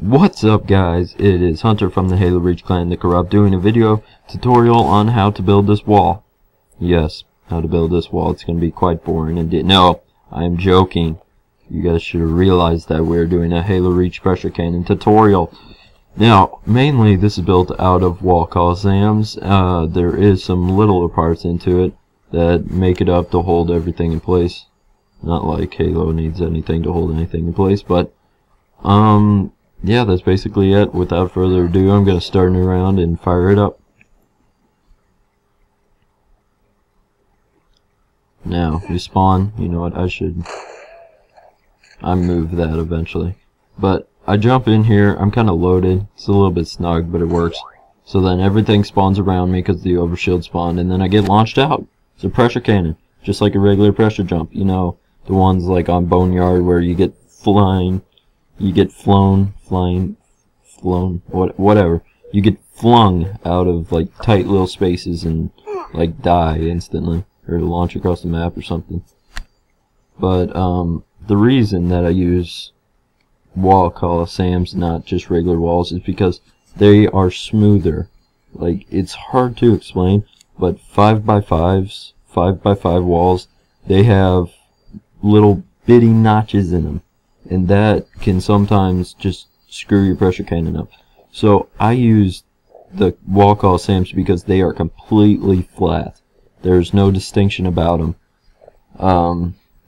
What's up, guys? It is Hunter from the Halo Reach clan, the Corrupt, doing a video tutorial on how to build this wall. Yes, how to build this wall. It's going to be quite boring indeed. No, I'm joking. You guys should have realized that we're doing a Halo Reach pressure cannon tutorial. Now, mainly this is built out of wall coliseums. There is some littler parts into it that make it up to hold everything in place. Not like Halo needs anything to hold anything in place, but yeah, that's basically it. Without further ado, I'm going to start a new round and fire it up. Now, you spawn. You know what, I move that eventually. But I jump in here, I'm kind of loaded. It's a little bit snug, but it works. So then everything spawns around me because the overshield spawned, and then I get launched out. It's a pressure cannon, just like a regular pressure jump. You know, the ones like on Boneyard where you get flying. You get whatever. You get flung out of like tight little spaces and like die instantly, or launch across the map or something. But the reason that I use wall coliseums, not just regular walls, is because they are smoother. Like, it's hard to explain, but 5x5s, 5x5 walls, they have little bitty notches in them. And that can sometimes just screw your pressure cannon up. So I use the wall coliseums because they are completely flat. There's no distinction about them,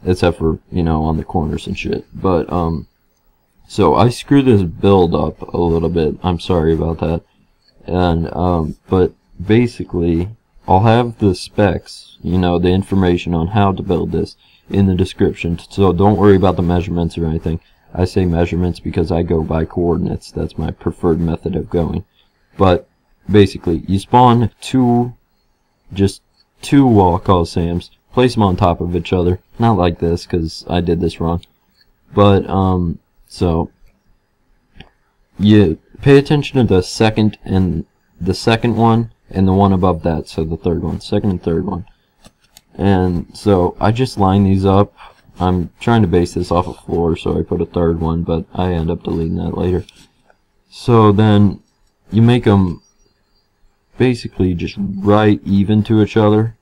except for, you know, on the corners and shit. But so I screw this build up a little bit. I'm sorry about that. And but basically, I'll have the specs, you know, the information on how to build this in the description, so don't worry about the measurements or anything. I say measurements because I go by coordinates. That's my preferred method of going. But basically, you spawn just two wall coliseums, place them on top of each other, not like this because I did this wrong, but so you pay attention to the second one and the one above that, so the third one, second and third one. And so I just line these up. I'm trying to base this off a floor, so I put a third one, but I end up deleting that later. So then you make them basically just right even to each other,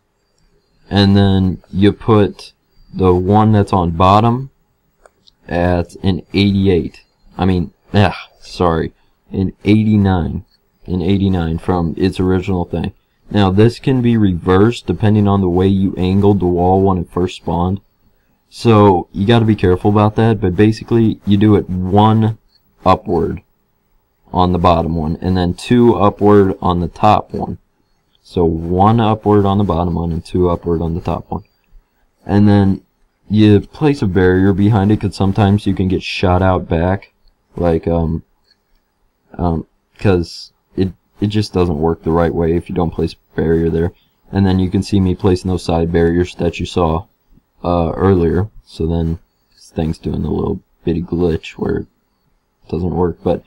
and then you put the one that's on bottom at an 88. An 89. An 89 from its original thing. Now, this can be reversed depending on the way you angled the wall when it first spawned. So, you gotta be careful about that, but basically, you do it one upward on the bottom one, and then two upward on the top one. So, one upward on the bottom one, and two upward on the top one. And then, you place a barrier behind it, because sometimes you can get shot out back. Like, because it just doesn't work the right way if you don't place a barrier there. And then you can see me placing those side barriers that you saw earlier. So then this thing's doing a little bitty glitch where it doesn't work. But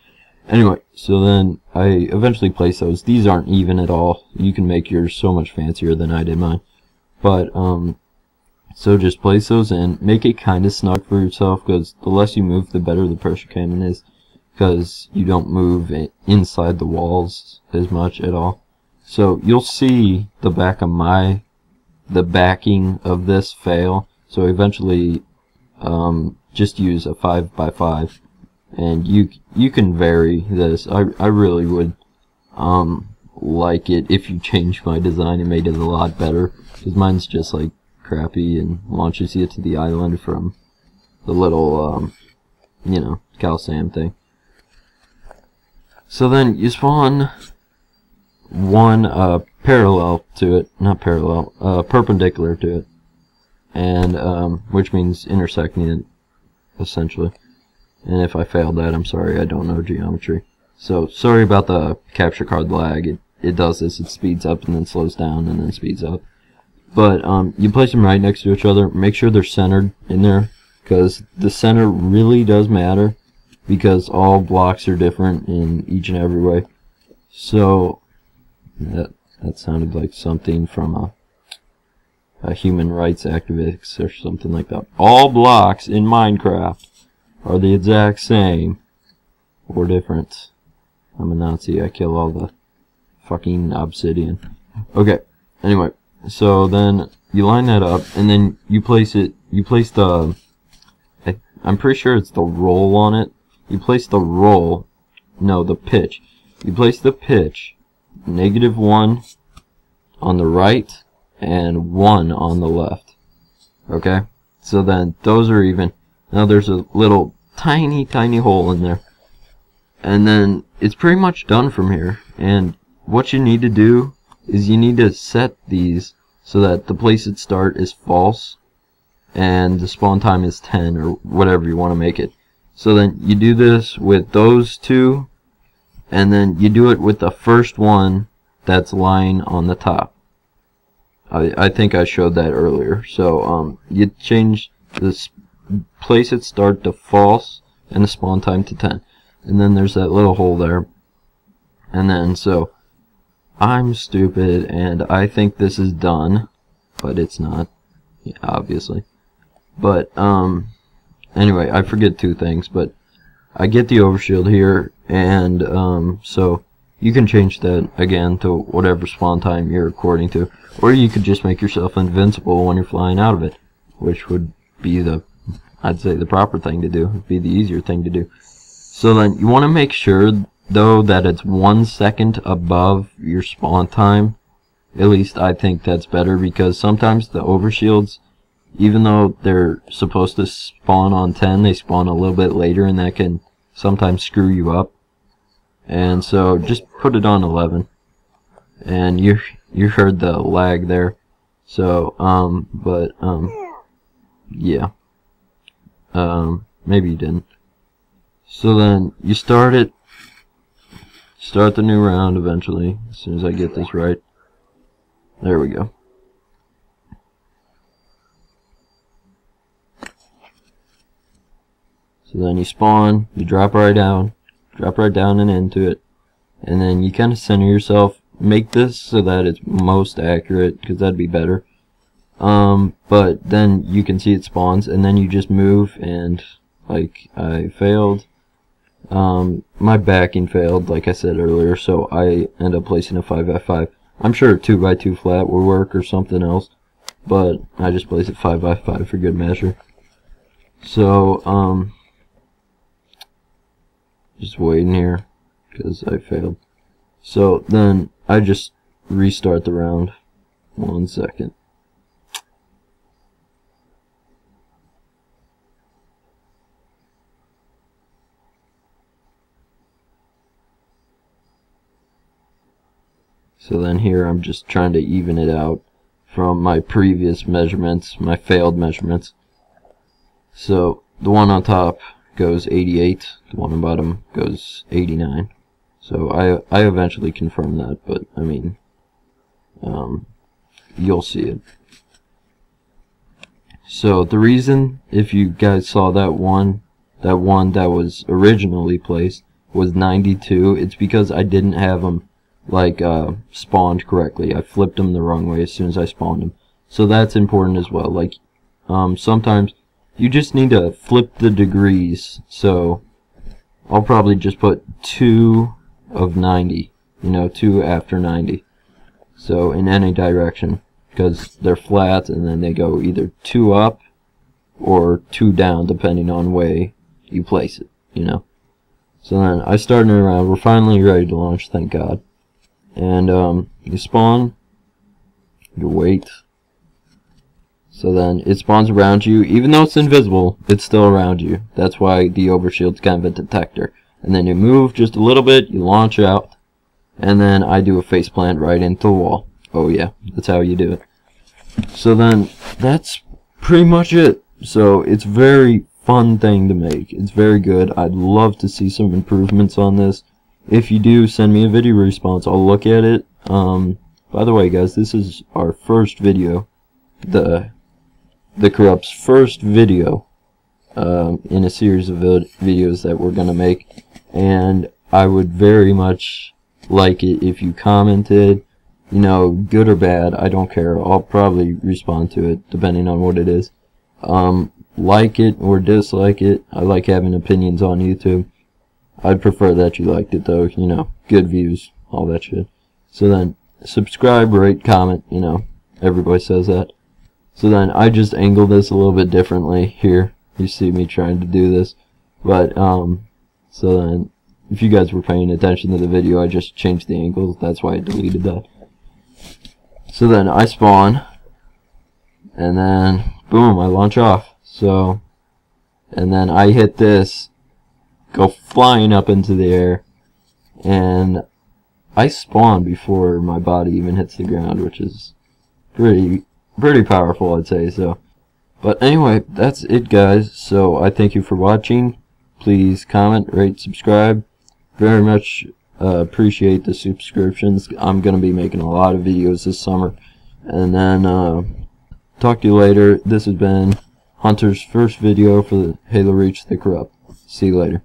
anyway, so then I eventually place those. These aren't even at all. You can make yours so much fancier than I did mine. But so just place those in. Make it kind of snug for yourself, because the less you move, the better the pressure cannon is. Because you don't move inside the walls as much at all. So you'll see the backing of this fail. So eventually just use a 5x5, and you can vary this. I really would like it if you changed my design and made it a lot better, because mine's just like crappy and launches you to the island from the little you know, Coliseum thing. So then you spawn one parallel to it, not parallel, perpendicular to it, and which means intersecting it, essentially. And if I failed that, I'm sorry, I don't know geometry. So sorry about the capture card lag. It does this. It speeds up and then slows down and then speeds up. But you place them right next to each other. Make sure they're centered in there, because the center really does matter, because all blocks are different in each and every way. So that sounded like something from a human rights activist or something like that. All blocks in Minecraft are the exact same. or different. I'm a Nazi. I kill all the fucking obsidian. Okay. Anyway, so then you line that up, and then you place it. You place the. I'm pretty sure it's the roll on it. You place the roll. No, the pitch. You place the pitch. -1 on the right and 1 on the left. Okay? So then those are even. Now there's a little tiny hole in there. And then it's pretty much done from here. And what you need to do is you need to set these so that the place at start is false and the spawn time is 10 or whatever you want to make it. So then you do this with those two, and then you do it with the first one that's lying on the top. I think I showed that earlier. So you change this place at start to false and the spawn time to 10. And then there's that little hole there. And then, so I'm stupid and I think this is done, but it's not, obviously. But anyway, I forget two things, but I get the overshield here, and so you can change that again to whatever spawn time you're according to, or you could just make yourself invincible when you're flying out of it, which would be the, I'd say, the proper thing to do. It'd be the easier thing to do. So then you want to make sure though that it's 1 second above your spawn time. At least I think that's better, because sometimes the overshields, even though they're supposed to spawn on 10, they spawn a little bit later, and that can sometimes screw you up. And so just put it on 11. And you heard the lag there. So yeah. Maybe you didn't. So then you start it. Start the new round eventually, as soon as I get this right. There we go. So then you spawn, you drop right down and into it, and then you kind of center yourself. Make this so that it's most accurate, because that'd be better. But then you can see it spawns, and then you just move, and like I failed. My backing failed, like I said earlier, so I end up placing a 5x5. I'm sure a 2x2 flat will work or something else, but I just placed it 5x5 for good measure. So, just waiting here, because I failed. So then I just restart the round. 1 second. So then here I'm just trying to even it out from my previous measurements, my failed measurements. So the one on top goes 88, the one on bottom goes 89. So I eventually confirm that, but I mean, you'll see it. So the reason, if you guys saw that one that was originally placed was 92, it's because I didn't have them like spawned correctly. I flipped them the wrong way as soon as I spawned them. So that's important as well. Like sometimes you just need to flip the degrees. So I'll probably just put 2 of 90, 2 after 90. So in any direction, because they're flat and then they go either 2 up or 2 down depending on way you place it, So then I started around. We're finally ready to launch, thank God. And you spawn, you wait, so then it spawns around you. Even though it's invisible, it's still around you. That's why the overshield's kind of a detector. And then you move just a little bit, you launch out, and then I do a faceplant right into the wall. Oh yeah, that's how you do it. So then that's pretty much it. So it's a very fun thing to make. It's very good. I'd love to see some improvements on this. If you do, send me a video response. I'll look at it. By the way, guys, this is our first video, the Corrupt's first video in a series of videos that we're gonna make, and I would very much like it if you commented, good or bad. I don't care. I'll probably respond to it depending on what it is. Like it or dislike it. I like having opinions on YouTube. I'd prefer that you liked it though, you know, good views, all that shit. So then, subscribe, rate, comment, you know, everybody says that. So then, I just angle this a little bit differently here. You see me trying to do this. But, so then, if you guys were paying attention to the video, I just changed the angles, that's why I deleted that. So then, I spawn, and then, boom, I launch off. So, and then I hit this, go flying up into the air, and I spawn before my body even hits the ground, which is pretty powerful, I'd say. So, but anyway, that's it, guys. So I thank you for watching. Please comment, rate, subscribe. Very much appreciate the subscriptions. I'm gonna be making a lot of videos this summer, and then talk to you later. This has been Hunter's first video for the Halo Reach the Corrupt. See you later.